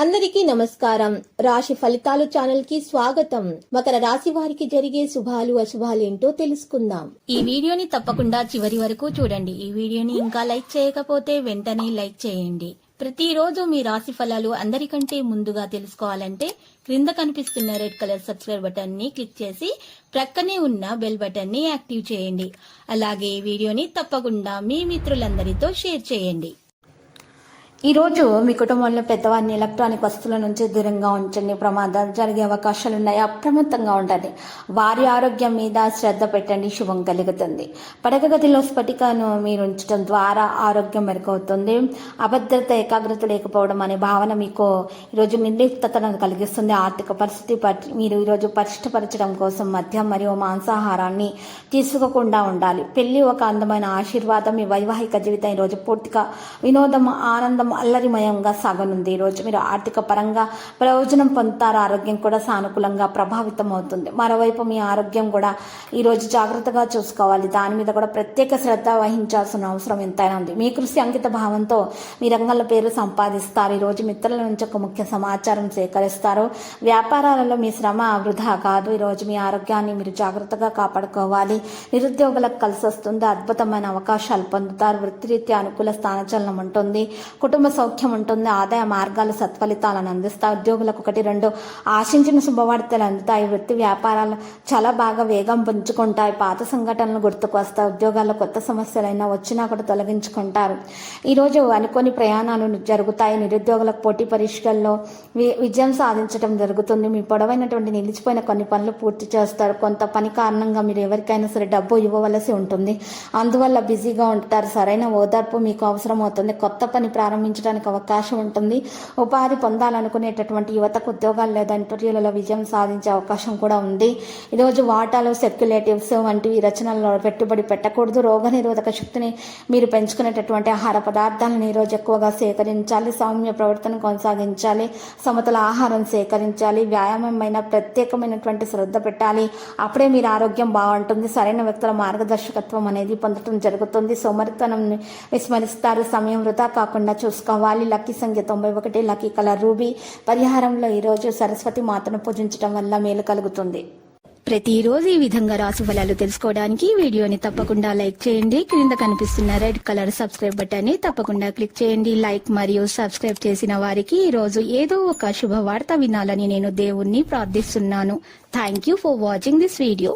అందరికీ నమస్కారం. రాశి ఫలితాలు ఛానల్ కి స్వాగతం. మకర రాశి వారికి జరిగే శుభాలు అశుభాలు ఏంటో తెలుసుకుందాం. ఈ వీడియోని తప్పకుండా చివరి వరకు చూడండి. ఈ వీడియోని ఇంకా లైక్ చేయకపోతే వెంటనే లైక్ చేయండి. ప్రతిరోజు మీ రాశి ఫలాలు అందరికంటే ముందుగా తెలుసుకోవాలంటే క్రింద కనిపిస్తున్న రెడ్ కలర్ సబ్స్క్రైబ్ బటన్ ని క్లిక్ చేసి ప్రక్కనే ఉన్న బెల్ బటన్ ని యాక్టివ్ చేయండి. అలాగే ఈ వీడియోని తప్పకుండా మీ మిత్రులందరితో షేర్ చేయండి. ఈ రోజు మీ కుటుంబంలో పెద్దవారిని ఎలక్ట్రానిక్ వస్తువుల నుంచి దూరంగా ఉంచండి. ప్రమాదాలు జరిగే అవకాశాలు ఉన్నాయి. అప్రమత్తంగా ఉండండి. వారి ఆరోగ్యం మీద శ్రద్ధ పెట్టండి. శుభం కలుగుతుంది. పడక గదిలో స్ఫటికను మీరు ఉంచడం ద్వారా ఆరోగ్యం మెరుగవుతుంది. అభద్రత, ఏకాగ్రత లేకపోవడం అనే భావన మీకు ఈరోజు నిర్లిప్తతను కలిగిస్తుంది. ఆర్థిక పరిస్థితి మీరు ఈరోజు పరిష్టపరచడం కోసం మద్యం మరియు మాంసాహారాన్ని తీసుకోకుండా ఉండాలి. పెళ్లి ఒక అందమైన ఆశీర్వాదం. మీ వైవాహిక జీవితం ఈరోజు పూర్తిగా వినోదం, ఆనందం, అల్లరిమయంగా సాగనుంది. ఈ రోజు మీరు ఆర్థిక పరంగా ప్రయోజనం పొందుతారు. ఆరోగ్యం కూడా సానుకూలంగా ప్రభావితం అవుతుంది. మరోవైపు మీ ఆరోగ్యం కూడా ఈ రోజు జాగ్రత్తగా చూసుకోవాలి. దాని మీద కూడా ప్రత్యేక శ్రద్ధ వహించాల్సిన అవసరం ఎంతైనా ఉంది. మీ కృషి అంకిత భావంతో మీ రంగంలో పేరు సంపాదిస్తారు. ఈ రోజు మిత్రుల నుంచి ఒక ముఖ్య సమాచారం సేకరిస్తారు. వ్యాపారాలలో మీ శ్రమ వృధా కాదు. ఈ రోజు మీ ఆరోగ్యాన్ని మీరు జాగ్రత్తగా కాపాడుకోవాలి. నిరుద్యోగులకు కలిసి వస్తుంది. అద్భుతమైన అవకాశాలు పొందుతారు. వృత్తిరీత్యా అనుకూల స్థానచలనం ఉంటుంది. కుటుంబ సౌఖ్యం ఉంటుంది. ఆదాయ మార్గాలు సత్ఫలితాలను అందిస్తాయి. ఉద్యోగులకు 1-2 ఆశించిన శుభవార్తలు అందుతాయి. వృత్తి వ్యాపారాలు చాలా బాగా వేగం పుంజుకుంటాయి. పాత సంఘటనలు గుర్తుకు వస్తాయి. ఉద్యోగాల్లో కొత్త సమస్యలైనా వచ్చినా కూడా తొలగించుకుంటారు. ఈరోజు అనుకోని ప్రయాణాలు జరుగుతాయి. నిరుద్యోగులకు పోటీ పరీక్షల్లో విజయం సాధించడం జరుగుతుంది. మీ పొడవైనటువంటి నిలిచిపోయిన కొన్ని పనులు పూర్తి చేస్తారు. కొంత పని కారణంగా మీరు ఎవరికైనా సరే డబ్బు ఇవ్వవలసి ఉంటుంది. అందువల్ల బిజీగా ఉంటారు. సరైన ఓదార్పు మీకు అవసరం అవుతుంది. కొత్త పని ప్రారంభించడానికి అవకాశం ఉంటుంది. ఉపాధి పొందాలనుకునేటటువంటి యువతకు ఉద్యోగాలు లేదా ఇంటర్వ్యూలలో విజయం సాధించే అవకాశం కూడా ఉంది. ఈరోజు వాటాలు, స్పెక్యులేటివ్స్ వంటివి రచనల్లో పెట్టుబడి పెట్టకూడదు. రోగనిరోధక శక్తిని మీరు పెంచుకునేటటువంటి ఆహార పదార్థాలను ఈరోజు ఎక్కువగా సేకరించాలి. సౌమ్య ప్రవర్తన కొనసాగించాలి. సమతుల ఆహారం సేకరించాలి. వ్యాయామమైన ప్రత్యేకమైనటువంటి శ్రద్ధ పెట్టాలి. అప్పుడే మీరు ఆరోగ్యం బాగుంటుంది. సరైన వ్యక్తుల మార్గదర్శకత్వం అనేది పొందడం జరుగుతుంది. సోమరితనం విస్మరిస్తారు. సమయం వృధా కాకుండా చూసుకోవాలి. లక్కీ సంఖ్య 91. Lucky colour ruby. పరిహారంలో ఈరోజు సరస్వతి మాతను పూజించడం వల్ల మేలు కలుగుతుంది. ప్రతిరోజు ఈ విధంగా రాశి ఫలాలు తెలుసుకోవడానికి వీడియోని తప్పకుండా లైక్ చేయండి. క్రింద కనిపిస్తున్న రెడ్ కలర్ సబ్స్క్రైబ్ బటన్ ని తప్పకుండా క్లిక్ చేయండి. లైక్ మరియు సబ్స్క్రైబ్ చేసిన వారికి ఈ రోజు ఏదో ఒక శుభవార్త వినాలని నేను దేవుణ్ణి ప్రార్థిస్తున్నాను. Thank you for watching this video.